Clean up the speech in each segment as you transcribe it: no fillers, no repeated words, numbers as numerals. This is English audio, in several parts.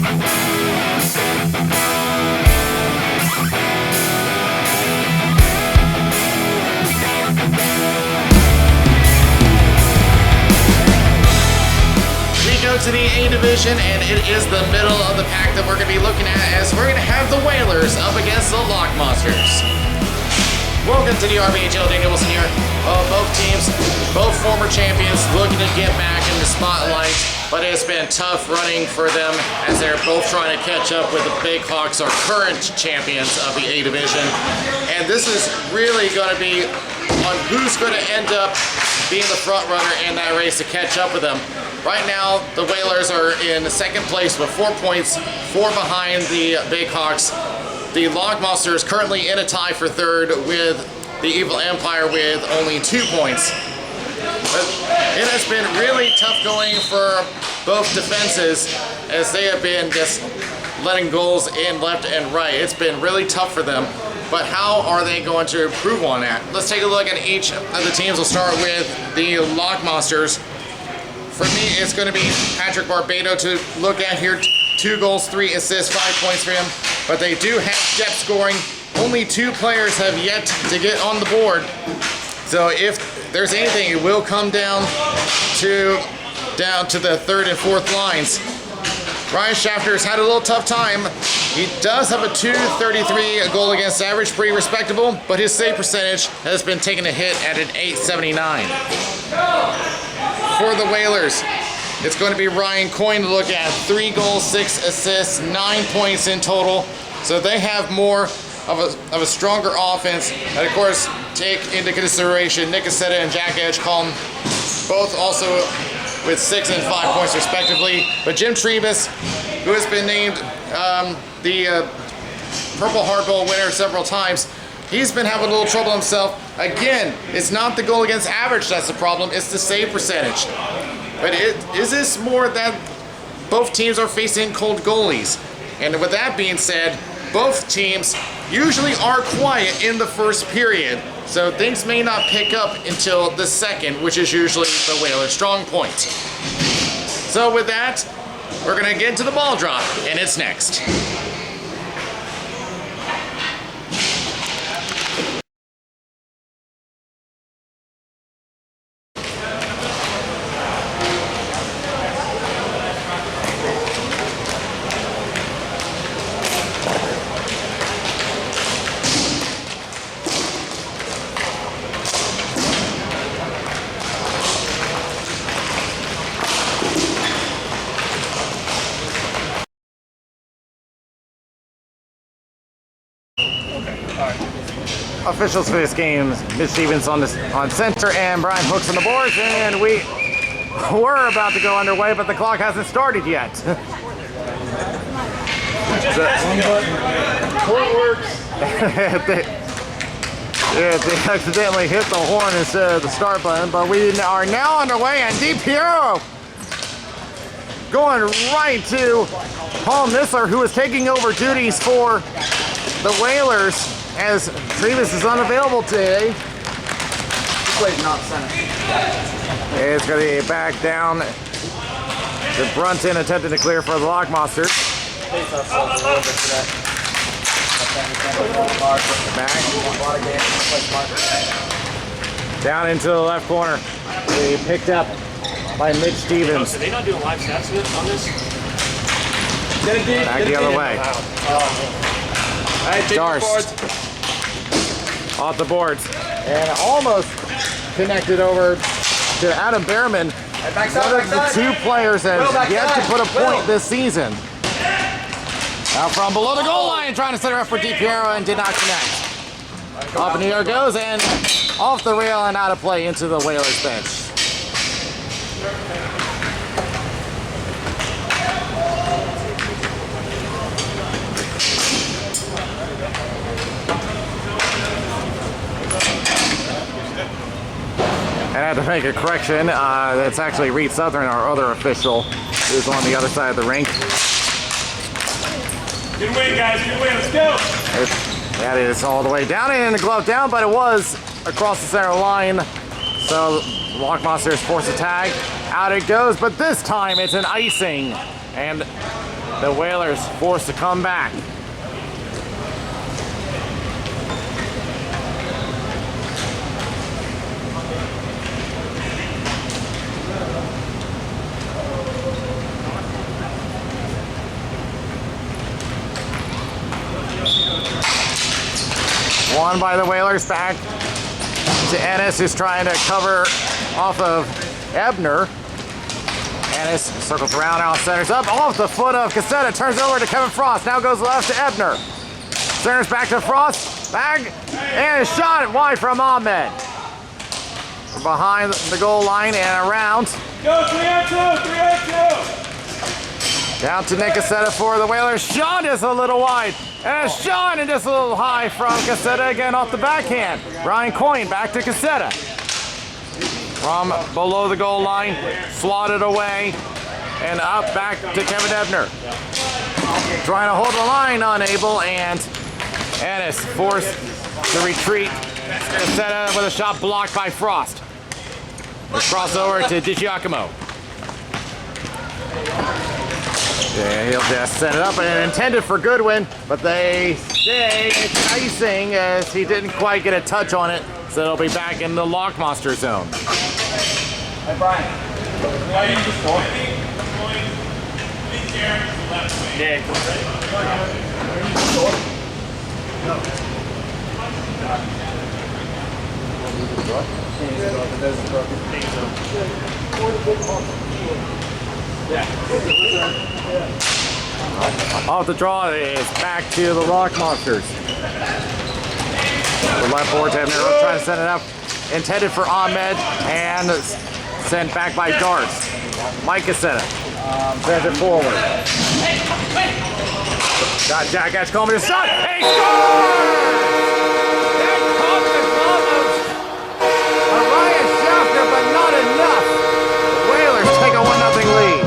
To the A division, and it is the middle of the pack that we're going to be looking at, as we're going to have the Whalers up against the Lock Monsters. Welcome to the RBHL. Daniel Wilson here. Both teams, both former champions, looking to get back in the spotlight, but it's been tough running for them as they're both trying to catch up with the Big Hawks, our current champions of the A division. And this is really going to be on who's going to end up being the front runner in that race to catch up with them. Right now, the Whalers are in second place with 4 points, 4 behind the Big Hawks. The Lock Monsters currently in a tie for third with the Evil Empire with only 2 points. But it has been really tough going for both defenses as they have been just letting goals in left and right. It's been really tough for them. But how are they going to improve on that? Let's take a look at each of the teams. We'll start with the Lock Monsters. For me, it's going to be Patrick Barbado to look at here. 2 goals, 3 assists, 5 points for him. But they do have depth scoring. Only 2 players have yet to get on the board. So if there's anything, it will come down to the third and fourth lines. Ryan Shafter's had a little tough time. He does have a .233 goal against average, pretty respectable, but his save percentage has been taking a hit at an .879. For the Whalers, it's going to be Ryan Coyne to look at. 3 goals, 6 assists, 9 points in total. So they have more of a stronger offense. And of course, take into consideration Nick Cassetta and Jack Edgecombe, both also with 6 and 5 points respectively. But Jim Trebus, who has been named the Purple Heart Bowl winner several times, he's been having a little trouble himself. Again, it's not the goal against average that's the problem, it's the save percentage. But is this more that both teams are facing cold goalies? And with that being said, both teams usually are quiet in the first period, so things may not pick up until the second, which is usually the Whalers' strong point. So with that, we're gonna get into the ball drop, and it's next. Officials for this game, Mitch Stevens on center and Brian Hooks on the boards, and we were about to go underway, but the clock hasn't started yet. They accidentally hit the horn instead of the start button, but we are now underway, and DiPiero going right to Paul Missler, who is taking over duties for the Whalers, as Trevis is unavailable today. It's going to be back down to Brunton, attempting to clear for the Lock Monsters. Back. Down into the left corner. They picked up by Mitch Stevens. Are they not doing live stats on this? Back the other way. Darst off the boards and almost connected over to Adam Behrman, one of the 2 players that has yet to put a point this season. Now from below the goal line, trying to set her up for DiPiero and did not connect. Up in the air goes and off the rail and out of play into the Whalers bench. And I had to make a correction. That's actually Reed Southern, our other official, who's on the other side of the rink. Good win, guys. Good win. Let's go. That is all the way down and the glove down, but it was across the center line. So Lock Monsters force a tag. Out it goes, but this time it's an icing and the Whalers forced to come back. Won by the Whalers, back to Ennis, who's trying to cover off of Ebner. Ennis circles around, now centers up off the foot of Cassetta, turns over to Kevin Frost, now goes left to Ebner. Centers back to Frost, back, and shot wide from Ahmed. From behind the goal line and around. Go 3-on-2, 3-on-2. Down to Nick Cassetta for the Whalers. Sean is a little wide. And Sean and just a little high from Cassetta again off the backhand. Brian Coyne back to Cassetta. From below the goal line, swatted away, and up back to Kevin Ebner. Trying to hold the line, unable, and Ennis forced to retreat. Cassetta with a shot blocked by Frost. The crossover to DiGiacomo. Yeah, he'll just set it up and intended for Goodwin, but they say it's icing as he didn't quite get a touch on it, so it'll be back in the Lockmonster zone. Hey, Brian. Why you just going? Yeah, Off the draw is back to the Lockmonsters. The left board to Ebner, trying to send it up. Intended for Ahmed and sent back by Darts. Mike Cassetta sends it forward. Got Jack Edgecombe to shot. He scores! That caught the glove of Ryan Schaffner, but not enough. The Whalers take a 1-0 lead.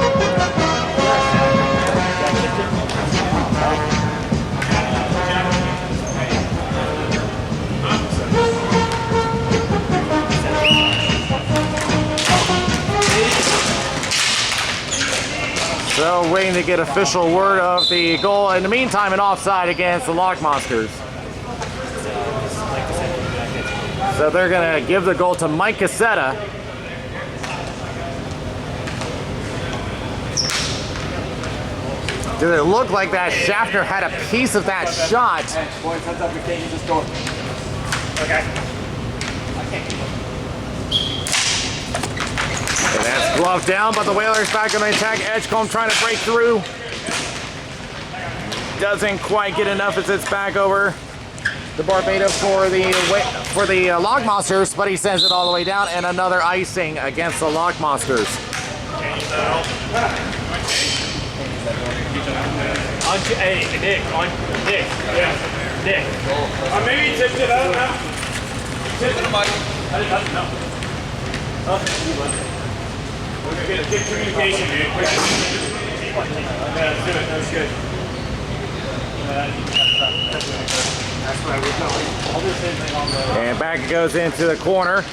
So waiting to get official word of the goal. In the meantime, an offside against the Lockmonsters. So they're going to give the goal to Mike Cassetta. Did it look like that Schaffner had a piece of that shot? Okay. And that's gloved down, but the Whalers back on the attack. Edgecombe trying to break through. Doesn't quite get enough as it's back over the Barbados for the Lockmonsters, but he sends it all the way down, and another icing against the Lockmonsters. Hey, Nick. Yeah. Nick. Maybe he tipped it out now. Tipped it, Mike. I didn't know. We're going to get communication, dude. Yeah, let's do it. That's good. That's why we're going. I'll do the same thing on the... And back it goes into the corner.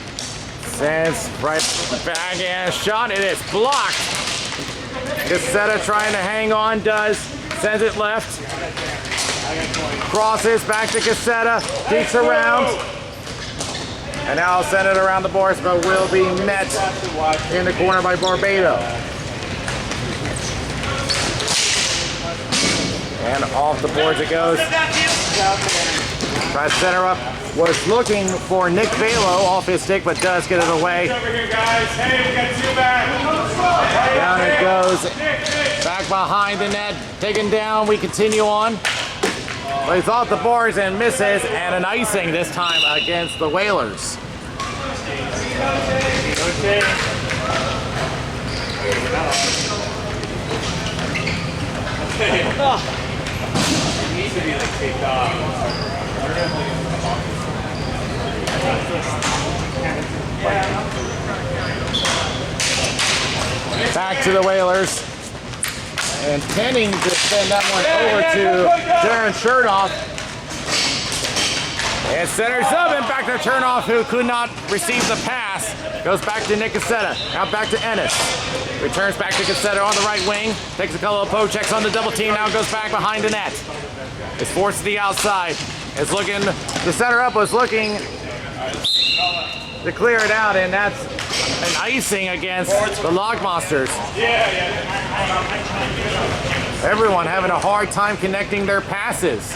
Sends right back and shot. It is blocked. Cassetta trying to hang on, does. Sends it left. Crosses back to Cassetta. Beats around. And now I'll send it around the boards, but will be met in the corner by Barbado. And off the boards it goes. Tries to center up. Was looking for Nick Velo off his stick, but does get it away. Over here, guys. Hey, we got two back. Down it goes. Back behind the net. Taken down. We continue on. But he's off the boards and misses, and an icing this time against the Whalers. Okay. It needs to be like taped off. Back to the Whalers. Intending to send that one over to Darren Chertoff. And centers up and back to Turnoff, who could not receive the pass. Goes back to Nick Cassetta. Now back to Ennis. Returns back to Cassetta on the right wing. Takes a couple of poke checks on the double team. Now goes back behind the net. Is forced to the outside. Is looking, the center up was looking to clear it out, and that's an icing against the Lock Monsters. Everyone having a hard time connecting their passes.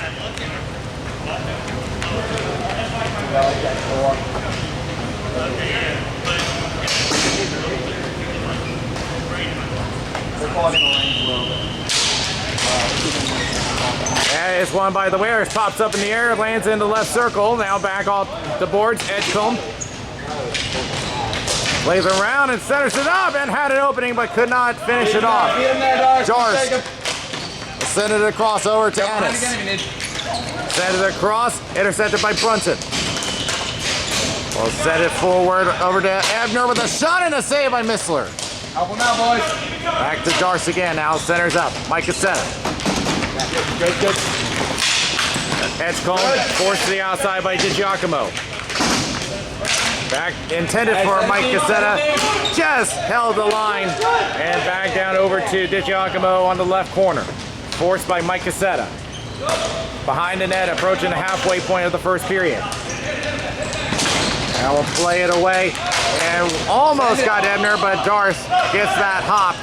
That is won by the Whalers. Pops up in the air, lands in the left circle. Now back off the boards. Edgecombe plays around and centers it up and had an opening but could not finish it off. Jars send it across over to Ennis. Send it across, intercepted by Brunson. We'll set it forward over to Ebner with a shot and a save by Missler. Help him out, boys. Back to Jars again. Now centers up. Mike Cassetta. Good. Edgecombe forced to the outside by DiGiacomo. Back intended for Mike Cassetta. Just held the line and back down over to DiGiacomo on the left corner. Forced by Mike Cassetta. Behind the net, approaching the halfway point of the first period. Now we'll play it away. And almost got Ebner, but Darth gets that hop.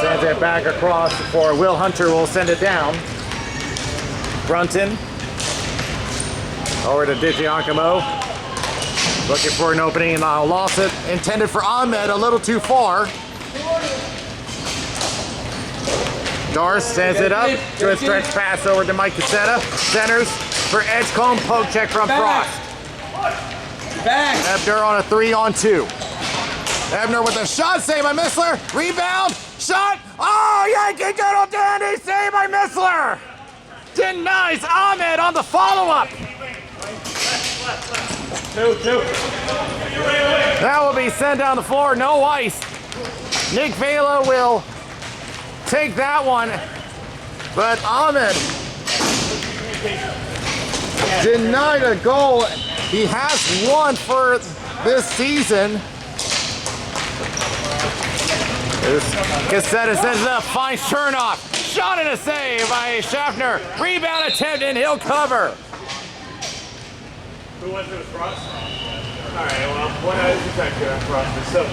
Sends it back across for Will Hunter, will send it down. Brunton. Over to DiGiacomo. Looking for an opening and lost it. Intended for Ahmed, a little too far. Darth sends it up to a stretch pass over to Mike Cassetta. Centers for Edgecombe, poke check from Frost. Ebner on a 3-on-2. Ebner with a shot, save by Missler. Rebound, shot. Oh, Yankee Doodle Dandy, save by Missler. Denies Ahmed on the follow-up. Two. That will be sent down the floor, no ice. Nick Vela will take that one, but Ahmed denied a goal. He has one for this season. Cassetta sends it up, finds Chernoff. Shot and a save by Schaffner. Rebound attempt and he'll cover. Who went to the Frost? All right, well, one out of the Frost. So.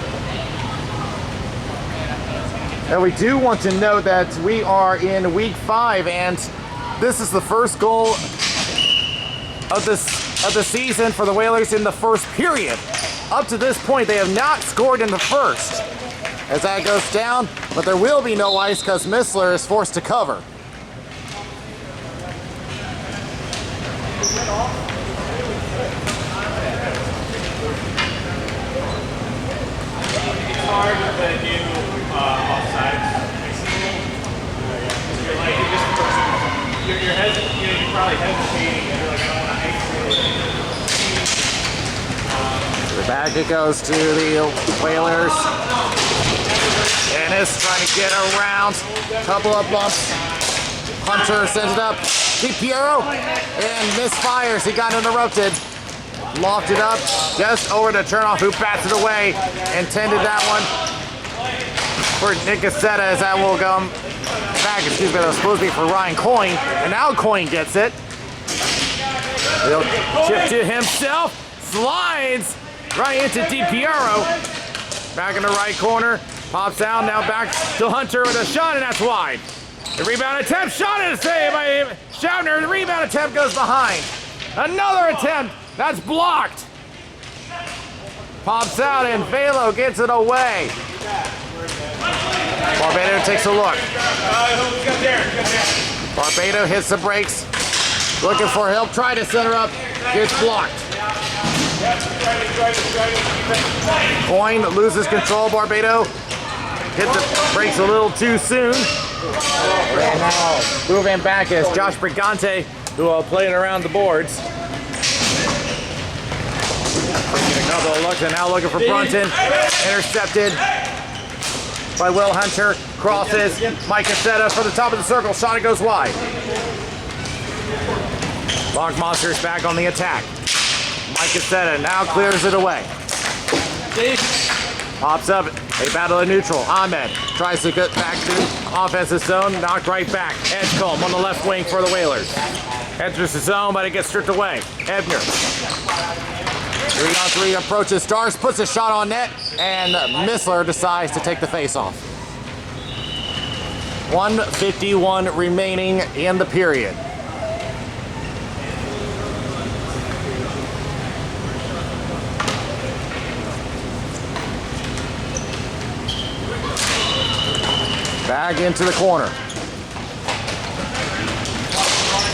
And we do want to note that we are in week 5, and this is the first goal of the season for the Whalers in the first period. Up to this point, they have not scored in the first. As that goes down, but there will be no ice because Missler is forced to cover. It's hard to do offsides. You're probably hesitating. You're like, I don't want to ice it. Back it goes to the Whalers. Ennis trying to get around. Couple of bumps. Hunter sends it up. DiPiero and misfires. He got interrupted. Locked it up. Just over to Chernoff, who bats it away. Intended that one for Nick Cassetta, as that will come back. Excuse me, that was supposed to be for Ryan Coyne. And now Coyne gets it. He'll chip to himself. Slides right into DiPiero. Back in the right corner. Pops out, now back to Hunter with a shot, and that's wide. The rebound attempt, shot and a save by Schaffner. The rebound attempt goes behind. Another attempt, that's blocked. Pops out, and Velo gets it away. Barbado takes a look. Barbado hits the brakes. Looking for help, try to center up, gets blocked. Coyne loses control, Barbado. Hit the brakes a little too soon. And now moving back is Josh Brigante, who will play it around the boards. Taking a couple of looks and now looking for Brunson. Intercepted by Will Hunter. Crosses. Mike Cassetta for the top of the circle. Shot, it goes wide. Lock Monsters back on the attack. Mike Cassetta now clears it away. Pops up, a battle of neutral. Ahmed tries to get back to offensive zone, knocked right back. Edgecombe on the left wing for the Whalers. Enters the zone, but it gets stripped away. Ebner. 3-on-3 approaches Stars, puts a shot on net, and Missler decides to take the face-off. 1:51 remaining in the period. Back into the corner.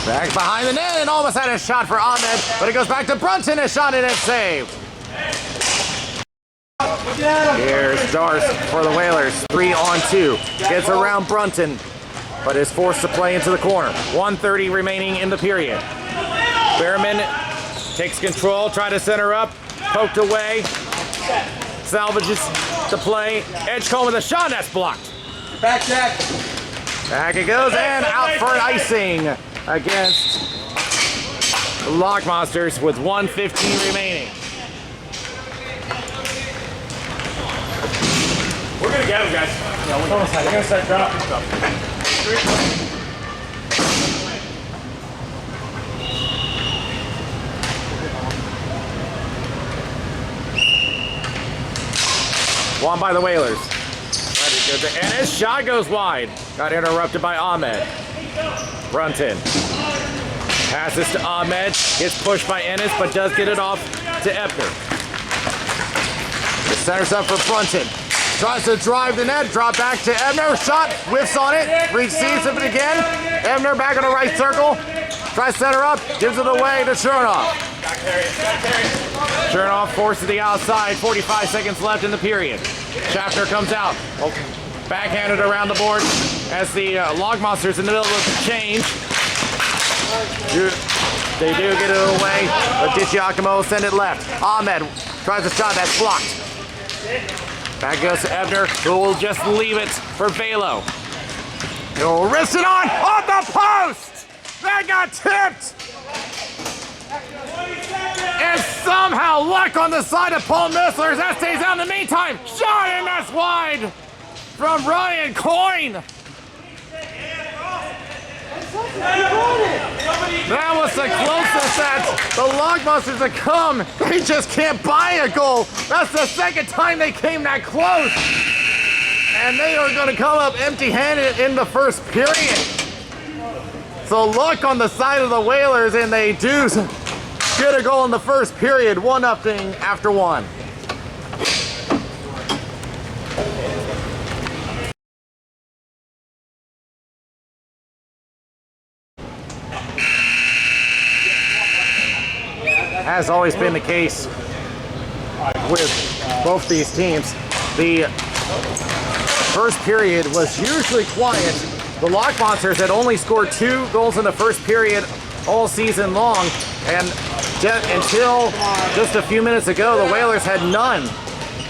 Back behind the net and almost had a shot for Ahmed, but it goes back to Brunson, a shot and it's saved. Here's Stars for the Whalers, 3-on-2. Gets around Brunson, but is forced to play into the corner. 1:30 remaining in the period. Behrman takes control, try to center up, poked away, salvages the play. Edgecombe with a shot, that's blocked. Back check. Back it goes and out for icing against Lock Monsters with 1:15 remaining. We're gonna get him, guys. Yeah, we're gonna start dropping stuff. Won by the Whalers. And his shot goes wide. Got interrupted by Ahmed. Brunson. Passes to Ahmed. Gets pushed by Ennis, but does get it off to Ebner. The center's up for Brunson. Tries to drive the net. Drop back to Ebner. Shot. Whiffs on it. Receives it again. Ebner back on the right circle. Tries to center up. Gives it away to Chernoff. Chernoff forces the outside. 45 seconds left in the period. Schaffner comes out. Backhanded around the board as the Log Monsters in the middle of the change. They do get it away, but Giacomo will send it left. Ahmed tries a shot, that's blocked. Back goes to Ebner, who will just leave it for Velo. He'll wrist it on the post! That got tipped! And somehow luck on the side of Paul Missler as that stays out in the meantime. Shot and that's wide from Ryan Coyne. That was the closest that the Log Monsters have come. They just can't buy a goal. That's the second time they came that close. And they are going to come up empty-handed in the first period. So luck on the side of the Whalers, and they do get a goal in the first period, 1-0 after one. Has always been the case with both these teams. The first period was usually quiet. The Lock Monsters had only scored 2 goals in the first period all season long, and until just a few minutes ago, the Whalers had none.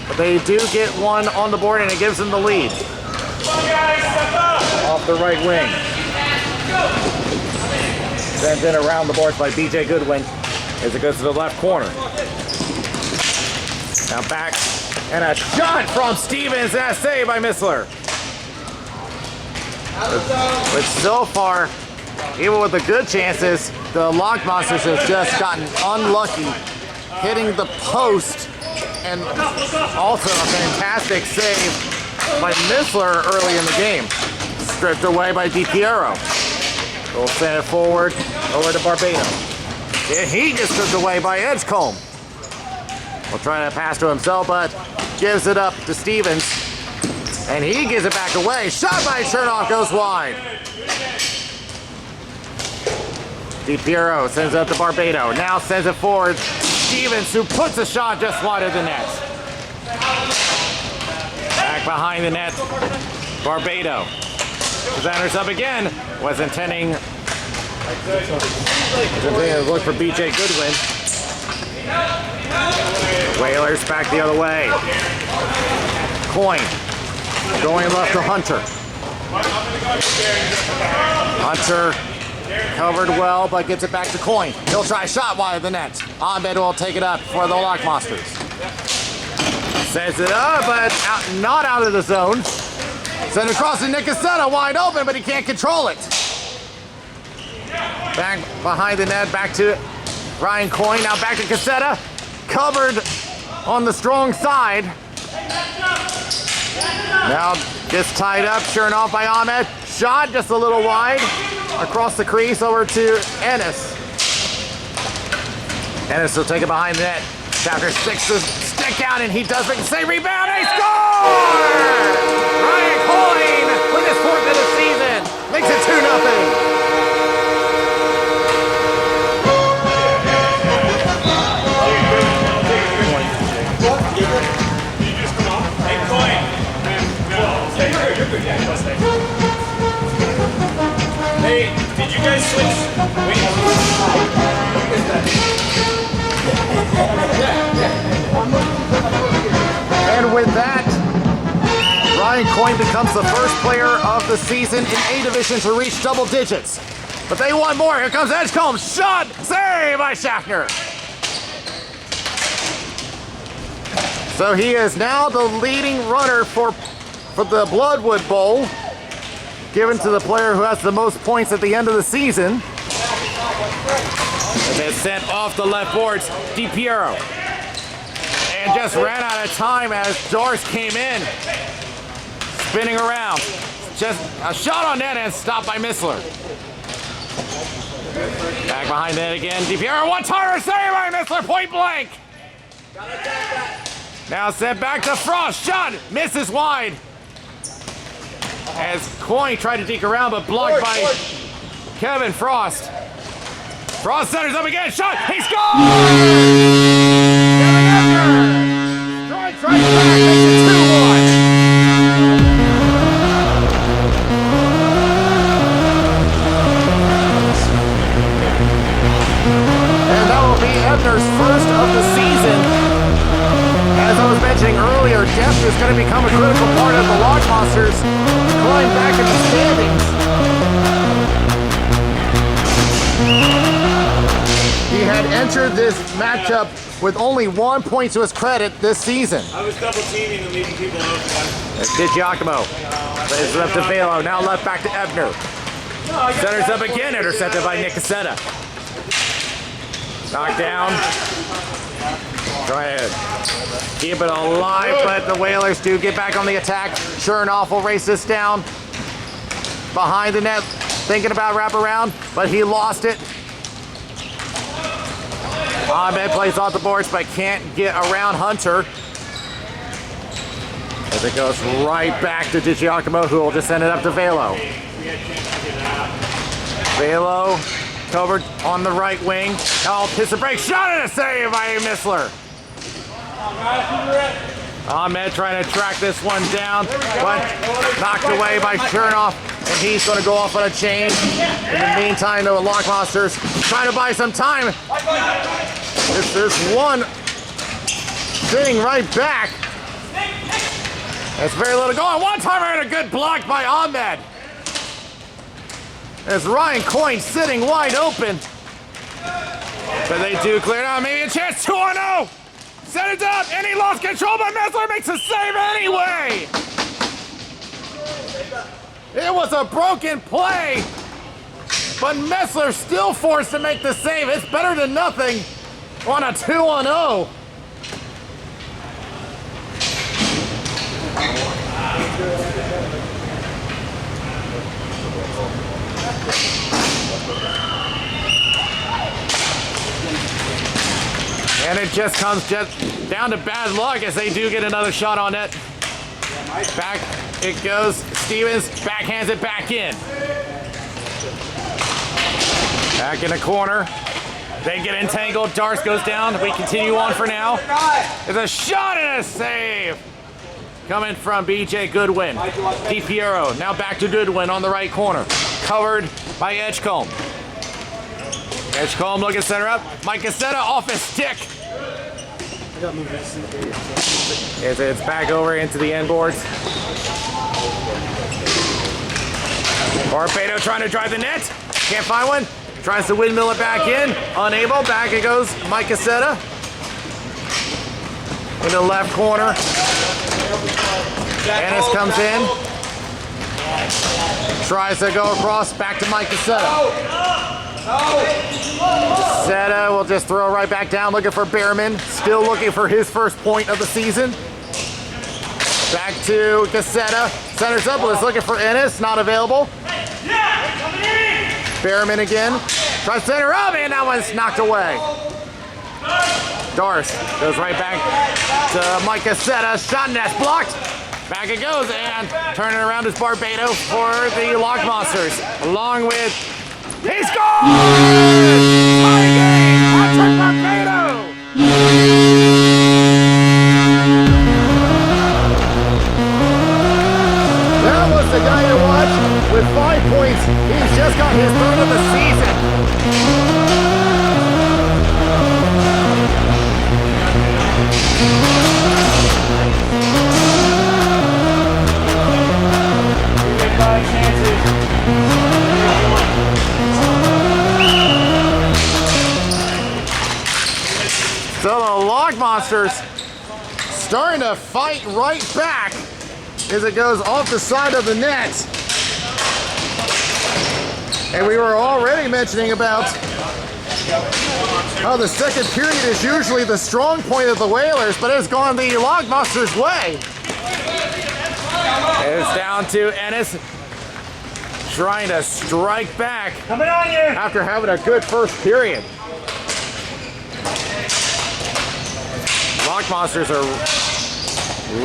But they do get one on the board, and it gives them the lead. Off the right wing. Sent in around the boards by BJ Goodwin as it goes to the left corner. Now back, and a shot from Stevens, and a save by Missler. But so far, even with the good chances, the Lock Monsters have just gotten unlucky, hitting the post, and also a fantastic save by Missler early in the game. Stripped away by DiPiero. We'll send it forward over to Barbado. And he gets stripped away by Edgecombe. We'll try to pass to himself, but gives it up to Stevens. And he gives it back away. Shot by Chernoff goes wide. DiPiero sends it up to Barbado. Now sends it forward. Stevens, who puts a shot just wide of the net. Back behind the net. Barbado. Presenters up again. Was intending to look for BJ Goodwin. Whalers back the other way. Coyne going left to Hunter. Hunter Covered well, but gets it back to Coin. He'll try a shot wide of the net. Ahmed will take it up for the Lock Monsters. Sends it up, but not out of the zone. Send it across to Nick Cassetta, wide open, but he can't control it. Back behind the net, back to Ryan Coin. Now back to Cassetta. Covered on the strong side. Now gets tied up, sure off by Ahmed. Shot just a little wide. Across the crease over to Ennis. Ennis will take it behind the net. Chapter 6 is stick out, and he does make the save. Rebound, he scores! Ryan Coin with his 4th of the season makes it 2-0. Hey, did you guys switch wings? And with that, Ryan Coin becomes the first player of the season in A Division to reach double digits. But they want more. Here comes Edgecombe. Shot! Save by Schaffner. So he is now the leading runner for the Bloodwood Bowl, given to the player who has the most points at the end of the season. And then sent off the left boards, DiPiero. And just ran out of time as Doris came in, spinning around. Just a shot on net and stopped by Missler. Back behind that again, DiPiero, one-timer save by Missler, point blank. Now sent back to Frost, shot, misses wide. As Coin tried to deke around, but blocked by Kevin Frost. Frost centers up again, shot, he scores! Kevin Ebner! Strikes right back, makes it 2-1. And that will be Ebner's first of the season. As I was mentioning earlier, depth is going to become a critical part of the Lock Monsters climb back in the standings. He had entered this matchup with only 1 point to his credit this season. I was double teaming and leaving people open. Did Giacomo. Plays it up to Velo. Now left back to Ebner. Centers up again, intercepted by Nick Cassetta. Knocked down. Try it. Keep it alive, but the Whalers do get back on the attack. Chernoff will race this down. Behind the net, thinking about wraparound, but he lost it. Ahmed plays off the boards, but can't get around Hunter. As it goes right back to DiGiacomo, who will just send it up to Velo. Velo covered on the right wing. Oh, hits a break, shot and a save by Missler. Ahmed trying to track this one down, but knocked away by Chernoff, and he's going to go off on a change. In the meantime, the Lock Monsters trying to buy some time. There's one sitting right back. That's very little going. One-timer and a good block by Ahmed. As Ryan Coin sitting wide open. But they do clear it out. Maybe a chance. 2-0. Set it up, and he lost control, but Messler makes a save anyway. It was a broken play, but Messler still forced to make the save. It's better than nothing on a 2-0. And it just comes down to bad luck as they do get another shot on it. Back it goes. Stevens backhands it back in. Back in the corner. They get entangled. Darce goes down. We continue on for now. There's a shot and a save. Coming from BJ Goodwin. DiPiero now back to Goodwin on the right corner. Covered by Edgecombe. Edgecombe looking center up. Mike Cassetta off his stick. It's back over into the end boards. Barpedo trying to drive the net. Can't find one. Tries to windmill it back in. Unable. Back it goes. Mike Cassetta. In the left corner. Ennis comes in. Tries to go across. Back to Mike Cassetta. Cassetta will just throw right back down, looking for Behrman. Still looking for his first point of the season. Back to Cassetta. Centers up, was looking for Ennis, not available. Behrman again. Tries to center up, and that one's knocked away. Darce goes right back to Mike Cassetta. Shot and that's blocked. Back it goes, and turning around is Barbado for the Lock Monsters. Along with, he scores! Tie game, Patrick Barbado! That was the guy to watch with 5 points. He's just got his third of the season. So the Lock Monsters starting to fight right back as it goes off the side of the net. And we were already mentioning about how the second period is usually the strong point of the Whalers, but it's gone the Lock Monsters' way. It's down to Ennis trying to strike back Coming on you! after having a good first period. Lock Monsters are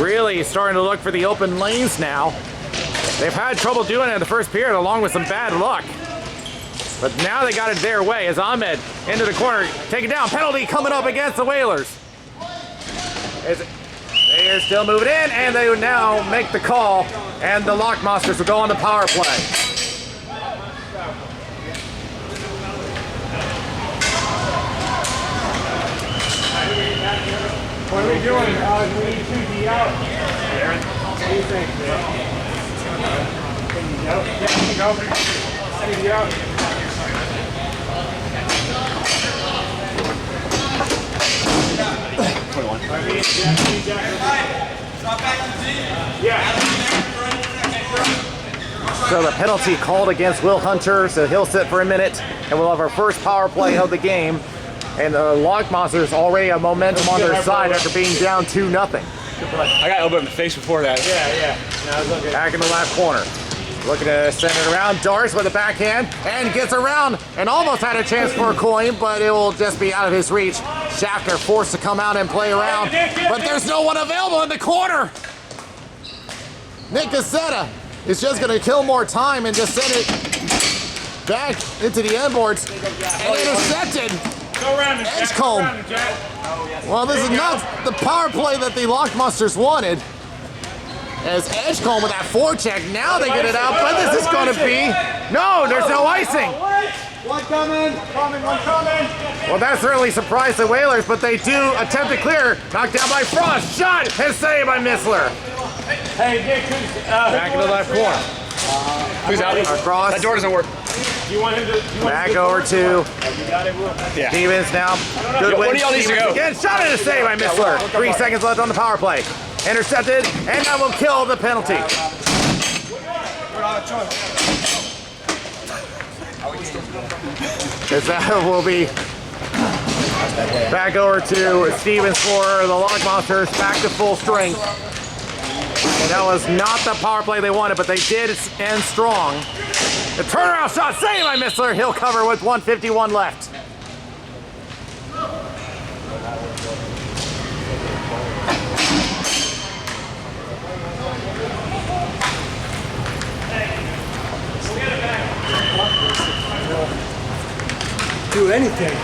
really starting to look for the open lanes now. They've had trouble doing it in the first period along with some bad luck. But now they got it their way as Ahmed into the corner, taken down. Penalty coming up against the Whalers. They are still moving in, and they will now make the call, and the Lock Monsters will go on the power play. What are we doing? We need 2D out. Aaron, what do you think? Go. Out. So the penalty called against Will Hunter, so he'll sit for a minute, and we'll have our first power play of the game. And the Lock Monsters already have momentum on their side after being down 2-0. I got elbowed in the face before that. Yeah. No, it's okay. Back in the left corner. Looking to send it around. Darce with a backhand and gets around and almost had a chance for a coin, but it will just be out of his reach. Schaffner forced to come out and play around, but there's no one available in the corner. Nick Cassetta is just going to kill more time and just send it back into the end boards and intercepted. Go around and Edgecombe. Well, this is not the power play that the Lock Monsters wanted. As Edgecombe with that forecheck, now they get it out, but this is going to be... No, there's no icing. One coming. Well, that certainly surprised the Whalers, but they do attempt to clear. Knocked down by Frost. Shot and saved by Missler. Hey, Dick, Back in the left corner. Who's out? Across. That door doesn't work. do you want him to... Back over to Yeah. Stevens now. Good win. Where do y'all need to go? Again, shot and a save by Missler. 3 seconds left on the power play. Intercepted, and that will kill the penalty. As that will be back over to Stevens for the Lock Monsters, back to full strength. And that was not the power play they wanted, but they did end strong. The turnaround shot saved by Missler. He'll cover with 1:51 left. Do anything.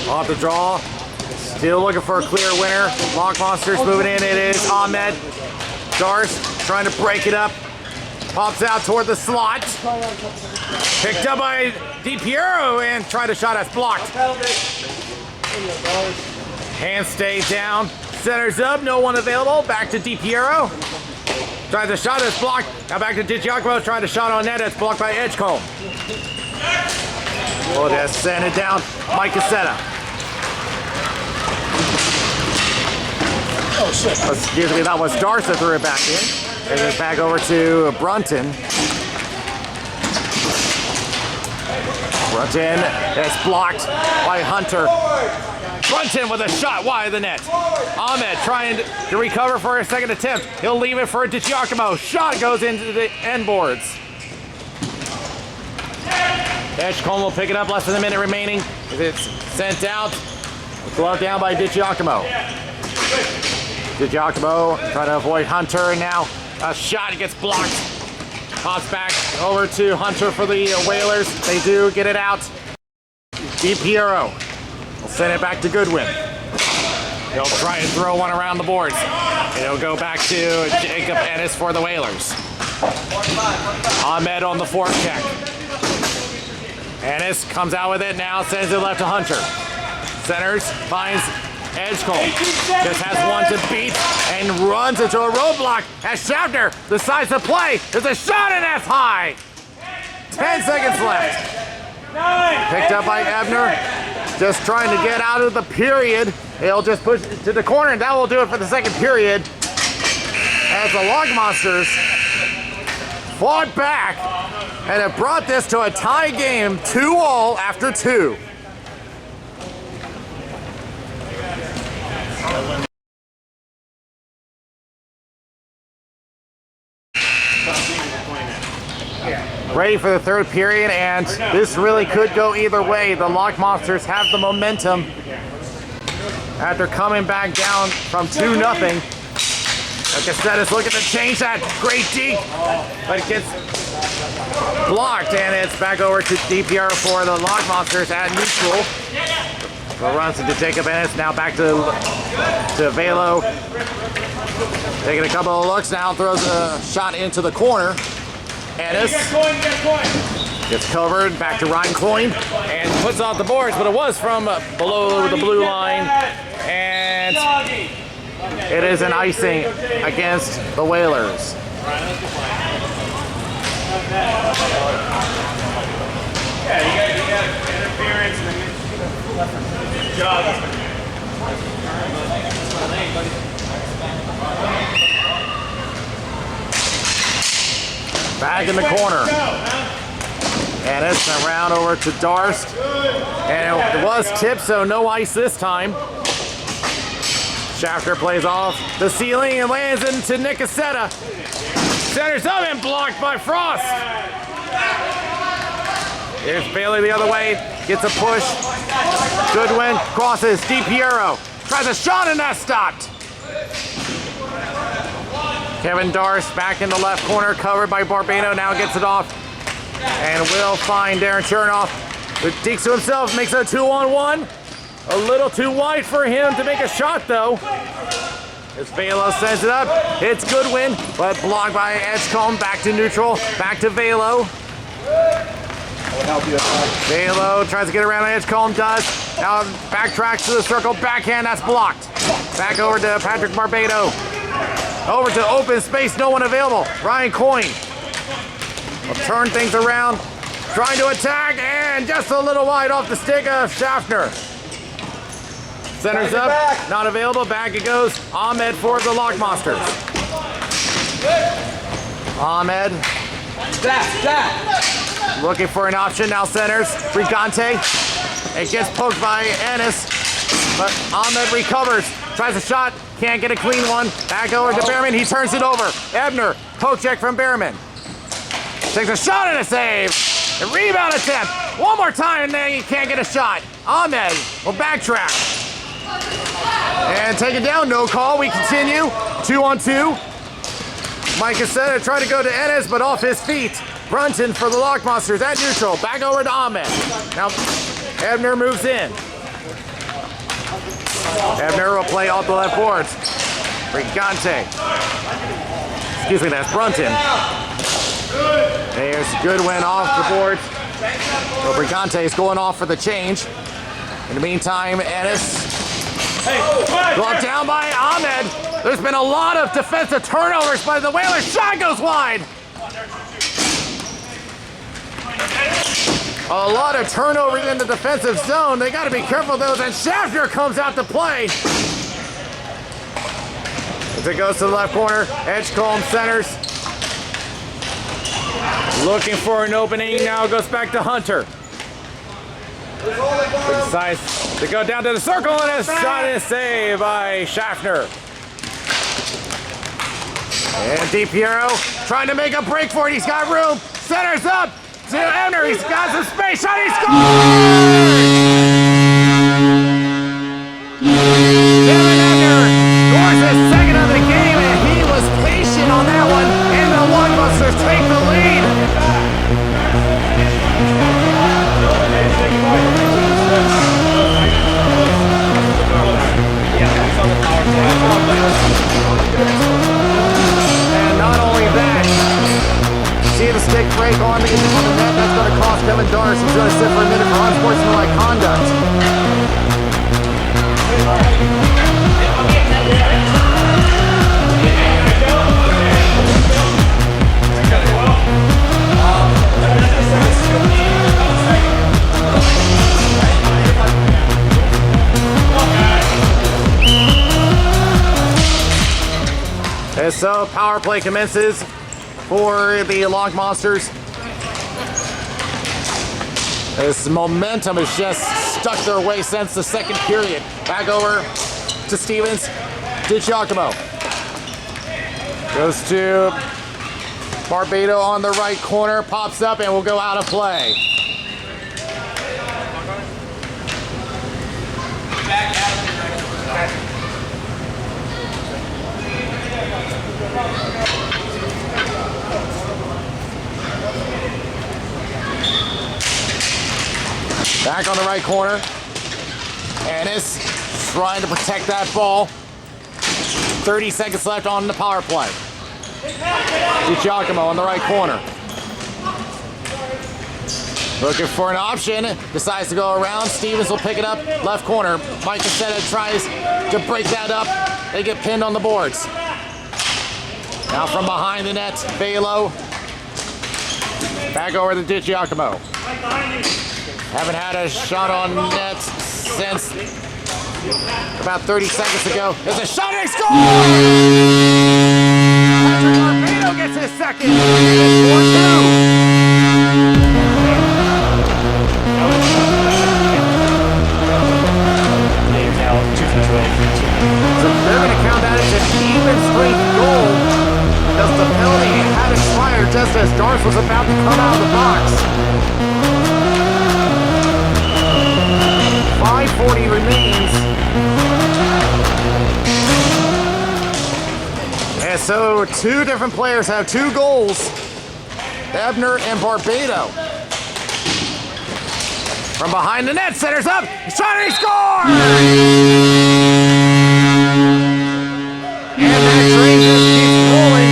Off the draw. Still looking for a clear winner. Lock Monsters moving in. It is Ahmed. Darce trying to break it up. Pops out toward the slot. Picked up by DiPiero and tried a shot that's blocked. Hand stays down. Centers up. No one available. Back to DiPiero. Tries a shot, it's blocked. Now back to DiGiacomo, trying to shot on net, it's blocked by Edgecombe. We'll just send it down, Mike Cassetta. Oh shit. Excuse me, that was Darce that threw it back in. And then back over to Brunton. Brunton is blocked by Hunter. Brunton with a shot wide of the net. Ahmed trying to recover for a second attempt. He'll leave it for DiGiacomo. Shot goes into the end boards. Edgecombe will pick it up, less than a minute remaining. It's sent out. Glove down by DiGiacomo. DiGiacomo trying to avoid Hunter, and now a shot gets blocked. Pops back over to Hunter for the Whalers. They do get it out. DiPiero will send it back to Goodwin. He'll try to throw one around the boards. It'll go back to Jacob Ennis for the Whalers. Ahmed on the forecheck. Ennis comes out with it now, sends it left to Hunter. Centers, finds Edgecombe. Just has one to beat and runs into a roadblock as Schaffner decides to play. There's a shot and that's high. 10 seconds left. Picked up by Ebner. Just trying to get out of the period. He'll just push it to the corner, and that will do it for the second period. As the Log Monsters fought back and have brought this to a tie game, 2-all after 2. Ready for the third period, and this really could go either way. The Lock Monsters have the momentum after coming back down from 2-0. Like I said, it's looking to change that. Great deke, but it gets blocked, and it's back over to DPR for the Lock Monsters at neutral. So runs into Jacob Ennis, now back to Velo. Taking a couple of looks now, throws a shot into the corner. Ennis gets covered, back to Ryan Coyne, and puts off the boards, but it was from below the blue line, and it is an icing against the Whalers. Yeah, you got interference and then job. Back in the corner. And it's around over to Darst. And it was tipped, so no ice this time. Shafter plays off the ceiling and lands into Nick Cassetta. Centers up and blocked by Frost. Here's Bailey the other way. Gets a push. Goodwin crosses. DiPiero tries a shot and that's stopped. Kevin Darst back in the left corner, covered by Barbano, now gets it off. And will find Darren Chernoff. It dekes to himself, makes it a 2-on-1. A little too wide for him to make a shot though. As Velo sends it up, it's Goodwin, but blocked by Edgecombe, back to neutral, back to Velo. Velo tries to get around Edgecombe, does. Now backtracks to the circle, backhand, that's blocked. Back over to Patrick Barbado. Over to open space, no one available. Ryan Coyne will turn things around, trying to attack, and just a little wide off the stick of Schaffner. Centers up, not available, back it goes. Ahmed for the Lock Monsters. Ahmed. Looking for an option, now centers. Brigante. It gets poked by Ennis, but Ahmed recovers. Tries a shot, can't get a clean one. Back over to Behrman, he turns it over. Ebner, poke check from Behrman. Takes a shot and a save. A rebound attempt. One more time and then he can't get a shot. Ahmed will backtrack. And take it down, no call. We continue, 2-on-2. Mike Cassetta tried to go to Ennis, but off his feet. Brunton for the Lock Monsters at neutral. Back over to Ahmed. Now Ebner moves in. Ebner will play off the left boards. Brigante. Excuse me, that's Brunton. There's Goodwin off the board. So Brigante is going off for the change. In the meantime, Ennis brought down by Ahmed. There's been a lot of defensive turnovers by the Whalers. Shot goes wide. A lot of turnovers in the defensive zone. They got to be careful though. Then Schaffner comes out to play. As it goes to the left corner, Edgecombe centers. Looking for an opening. Now it goes back to Hunter. Decides to go down to the circle and a shot and save by Schaffner. And DiPiero trying to make a break for it. He's got room. Centers up to Ebner. He's got some space. Shot. He scores! Kevin Ebner scores his second of the game, and he was patient on that one. And the Logbusters take the lead. And not only that, see the stick break on the net. That's going to cost Kevin Darce. He's going to sit for a minute for unsportsmanlike conduct. And so power play commences for the Log Monsters. This momentum has just stuck their way since the second period. Back over to Stevens. DiGiacomo. Goes to Barbado on the right corner. Pops up and will go out of play. Back on the right corner. Ennis trying to protect that ball. 30 seconds left on the power play. DiGiacomo on the right corner. Looking for an option. Decides to go around. Stevens will pick it up. Left corner. Mike Cassetta tries to break that up. They get pinned on the boards. Now from behind the net, Velo. Back over to DiGiacomo. Haven't had a shot on net since about 30 seconds ago. There's a shot and he scores! Patrick Barbado gets his second. It's 4-2. So they're going to count that as an even strength goal because the penalty had expired just as Darce was about to come out of the box. 5:40 remains. And so two different players have 2 goals. Ebner and Barbado. From behind the net, centers up. Shot and he scores! And that train just keeps rolling.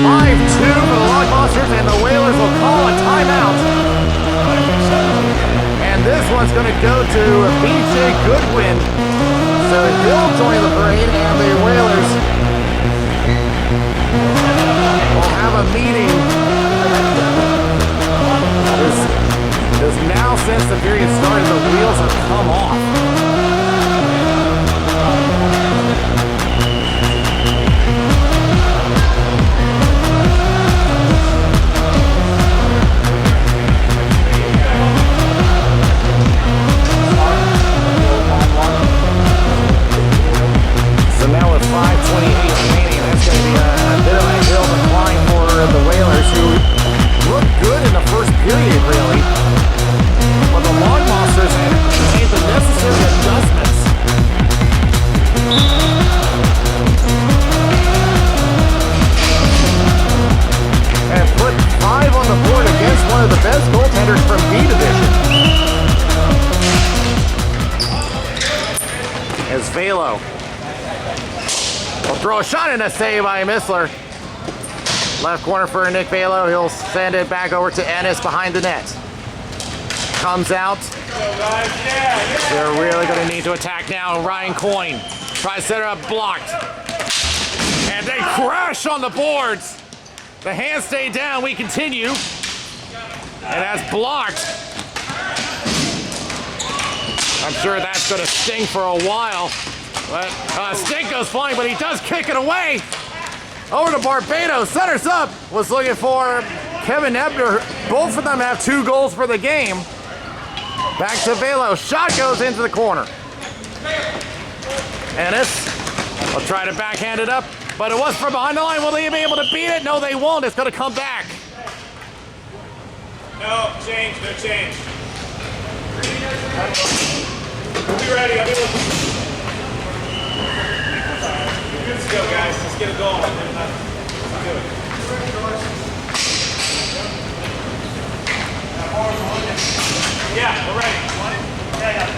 5-2 for the Log Monsters, and the Whalers will call a timeout. And this one's going to go to BJ Goodwin. So he'll join the parade, and the Whalers will have a meeting. Because now, since the period started, the wheels have come off. So now with 5:28 remaining, that's going to be a bit of a hill to climb for the Whalers, who looked good in the first period, really. But the Log Monsters have made the necessary adjustments. And put 5 on the board against one of the best goaltenders from B Division. As Velo will throw a shot and a save by Missler. Left corner for Nick Velo. He'll send it back over to Ennis behind the net. Comes out. They're really going to need to attack now. Ryan Coyne tries to set her up, blocked. crash on the boards. The hands stay down. We continue. And that's blocked. I'm sure that's going to sting for a while. But Stink goes flying, but he does kick it away. Over to Barbados. Centers up. Was looking for Kevin Ebner. Both of them have 2 goals for the game. Back to Velo. Shot goes into the corner. Ennis will try to backhand it up, but it was from behind the line. Will they be able to beat it? No, they won't. It's going to come back. No change. We'll be ready. I'll be looking. Good to go, guys. Let's get it going. Let's do it. Yeah, we're ready. Yeah.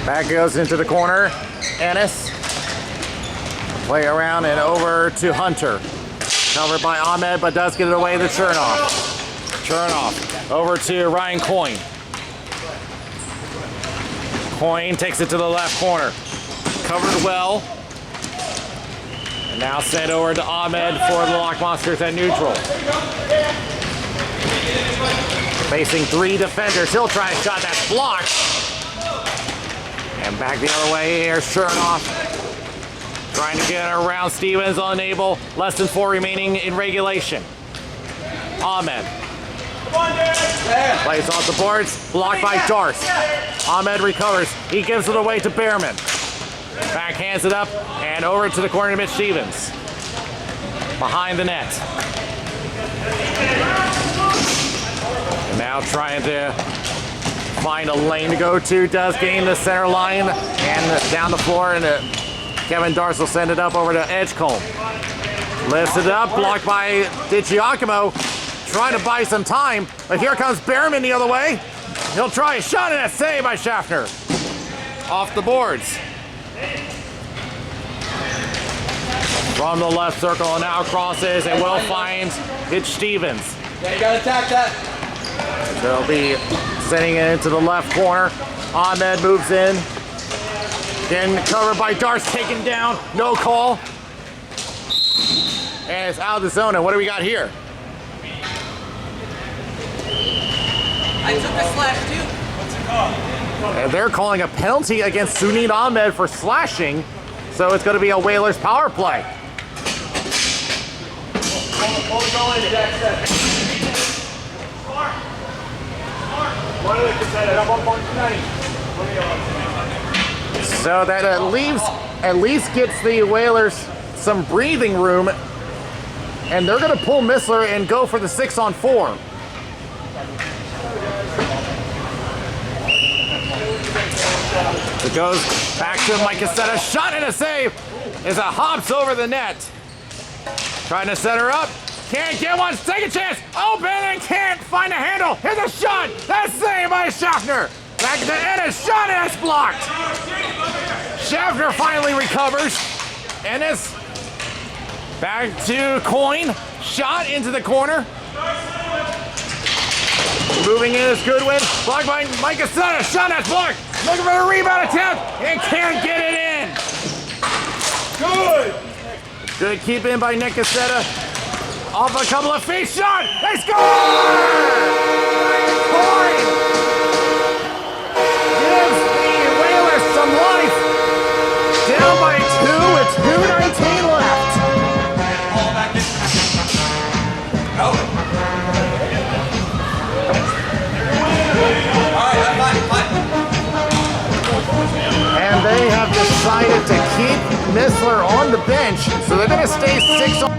Back goes into the corner. Ennis. Play around and over to Hunter. Covered by Ahmed, but does get it away to Chernoff. Chernoff over to Ryan Coyne. Coyne takes it to the left corner. Covered well. And now sent over to Ahmed for the Lock Monsters at neutral. Facing 3 defenders. He'll try a shot that's blocked. And back the other way here, Chernoff. Trying to get around Stevens, unable. Less than 4 remaining in regulation. Ahmed. Plays off the boards, blocked by Darce. Ahmed recovers. He gives it away to Behrman. Backhands it up and over to the corner to Mitch Stevens. Behind the net. And now trying to find a lane to go to. Does gain the center line and down the floor, and Kevin Darce will send it up over to Edgecombe. Lifts it up, blocked by DiGiacomo. Trying to buy some time, but here comes Behrman the other way. He'll try a shot at a save by Schaffner. Off the boards. From the left circle and now crosses and will find Mitch Stevens. Yeah, you gotta attack that. They'll be sending it into the left corner. Ahmed moves in. Then covered by Darce, taken down. No call. And it's out of the zone. And what do we got here? I took a slash too. What's it called? And they're calling a penalty against Sunit Ahmed for slashing. So it's going to be a Whalers power play. So that at least gets the Whalers some breathing room. And they're going to pull Missler and go for the 6-on-4. It goes back to Mike Cassetta. Shot and a save as it hops over the net. Trying to set her up. Can't get one. Second chance. Open and can't find a handle. Here's a shot. That's saved by Schaffner. Back to Ennis. Shot and it's blocked. Schaffner finally recovers. Ennis back to Coyne. Shot into the corner. Moving in is Goodwin. Blocked by Mike Cassetta. Shot that's blocked. Looking for the rebound attempt and can't get it in. Good keep in by Nick Cassetta. Off a couple of feet. Shot. They score! Coyne gives the Whalers some life. Down by 2 with 2:19 left. Ball back in. Oh. And they have decided to keep Missler on the bench, so they're going to stay 6 on.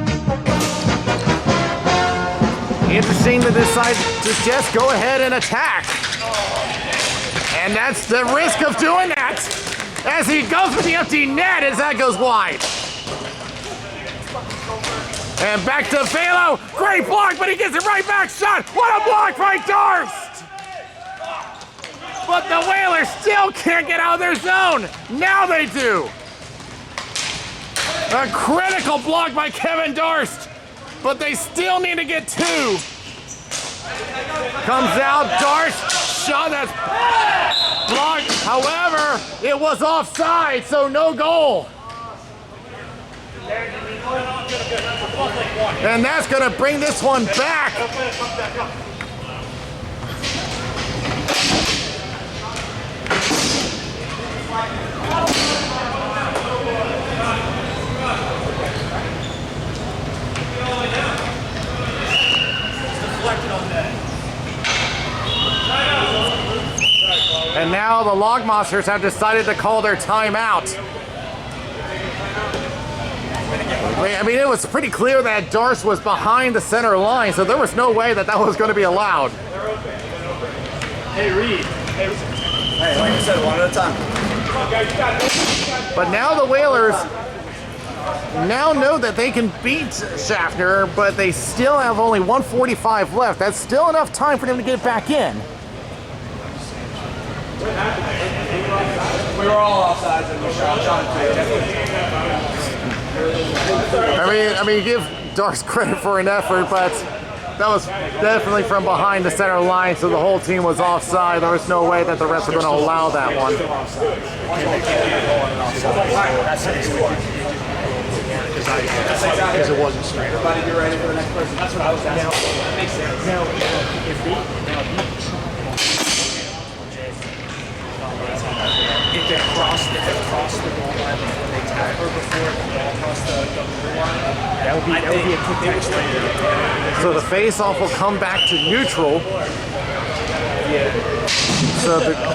Interesting to decide to just go ahead and attack. And that's the risk of doing that, as he goes with the empty net as that goes wide. And back to Velo. Great block, but he gets it right back. Shot. What a block by Darce! But the Whalers still can't get out of their zone. Now they do. A critical block by Kevin Darst, but they still need to get 2. Comes out, Darst, shot that's blocked. However, it was offside, so no goal. And that's going to bring this one back. And now the Logmonsters have decided to call their timeout. I mean, it was pretty clear that Darce was behind the center line, so there was no way that was going to be allowed. Hey, Reed. Hey, like I said, one at a time. But now the Whalers now know that they can beat Schaffner, but they still have only 1:45 left. That's still enough time for them to get back in. We were all offsides and we shot I mean, give Darce credit for an effort, but that was definitely from behind the center line, so the whole team was offside. There was no way that the refs were going to allow that one. Because it wasn't straight. Everybody be ready for the next person. That's what I was asking. That makes sense. Now, if they cross the goal line before they tackle, before the ball crossed the goal line, that would be a quick catch. So the face-off will come back to neutral.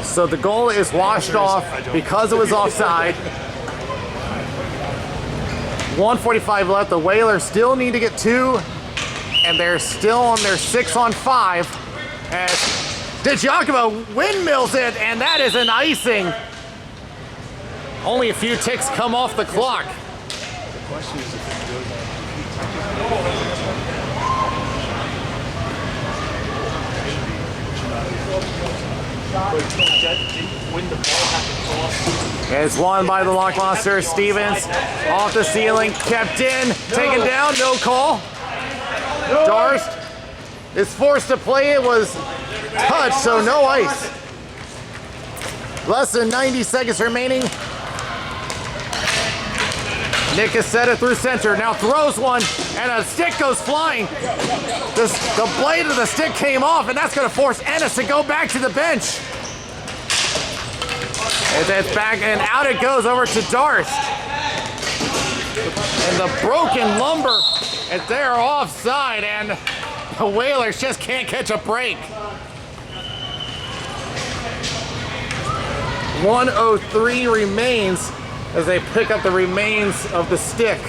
So the goal is washed off because it was offside. 1:45 left. The Whalers still need to get 2, and they're still on their 6-on-5. As DiGiacomo windmills it, and that is an icing. Only a few ticks come off the clock. The question is if it goes when the ball has to cross. It's won by the Lockmonster. Stevens off the ceiling, kept in, taken down, no call. Darst is forced to play. It was touched, so no ice. Less than 90 seconds remaining. Nick has set it through center, now throws one, and a stick goes flying. The blade of the stick came off, and that's going to force Ennis to go back to the bench. And it's back, and out it goes over to Darst. And the broken lumber, and they're offside, and the Whalers just can't catch a break. 1:03 remains as they pick up the remains of the stick.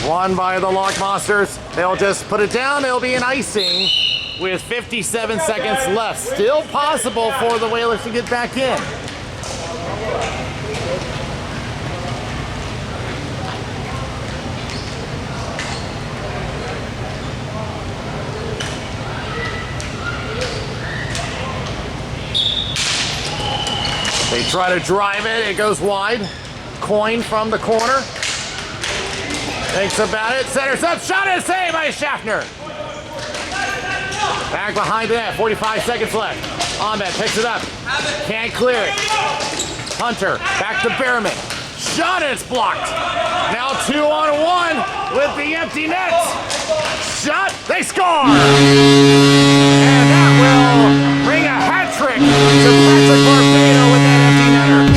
Won by the Lockmonsters. They'll just put it down. It'll be an icing with 57 seconds left. Still possible for the Whalers to get back in. They try to drive it. It goes wide. Coin from the corner. Thinks about it, centers up, shot and saved by Schaffner. Back behind the net, 45 seconds left. Ahmed picks it up, can't clear it. Hunter, back to Behrman. Shot and it's blocked. Now 2-on-1 with the empty net. Shot, they score! And that will bring a hat trick to Patrick Barbado with that empty netter.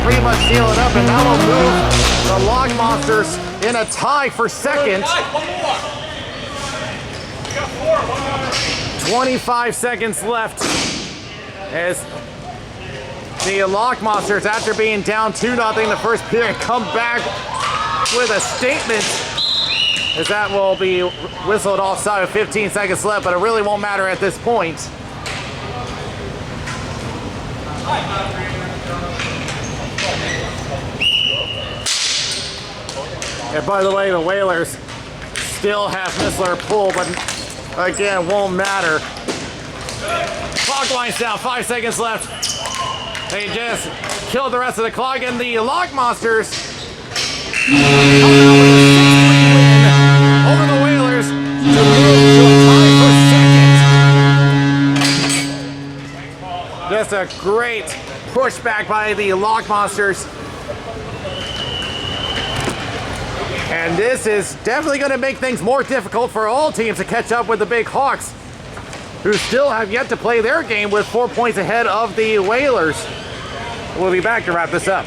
Pretty much seal it up, and that will move the Logmonsters in a tie for second. 25 seconds left as the Logmonsters, after being down 2-0 the first period, come back with a statement as that will be whistled offside with 15 seconds left, but it really won't matter at this point. And by the way, the Whalers still have Missler pulled, but again, won't matter. Clock winds down, 5 seconds left. They just killed the rest of the clock, and the Lock Monsters come out with a 6-3 win over the Whalers to move to a tie for second. Just a great pushback by the Lock Monsters. And this is definitely going to make things more difficult for all teams to catch up with the Big Hawks, who still have yet to play their game with 4 points ahead of the Whalers. We'll be back to wrap this up.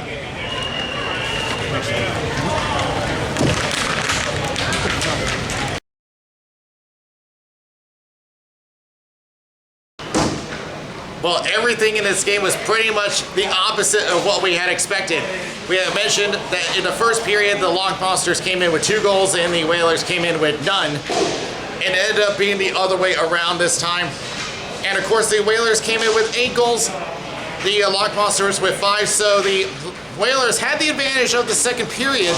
Well, everything in this game was pretty much the opposite of what we had expected. We had mentioned that in the first period, the Lock Monsters came in with 2 goals and the Whalers came in with none. It ended up being the other way around this time. And of course, the Whalers came in with 8 goals, the Lock Monsters with 5, so the Whalers had the advantage of the second period,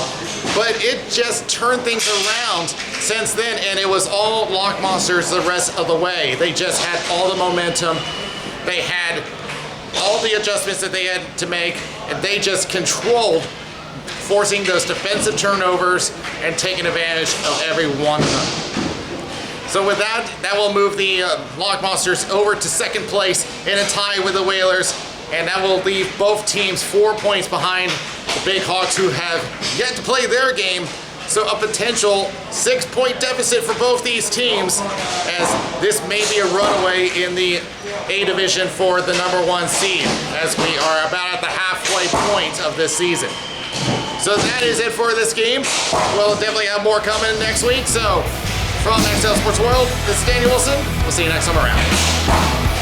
but it just turned things around since then, and it was all Lock Monsters the rest of the way. They just had all the momentum. They had all the adjustments that they had to make, and they just controlled forcing those defensive turnovers and taking advantage of every one of them. So with that, that will move the Lock Monsters over to second place in a tie with the Whalers, and that will leave both teams 4 points behind the Big Hawks, who have yet to play their game. So a potential 6-point deficit for both these teams, as this may be a runaway in the A division for the #1 seed, as we are about at the halfway point of this season. So that is it for this game. We'll definitely have more coming next week. So from XL Sports World, this is Danny Wilson. We'll see you next time around.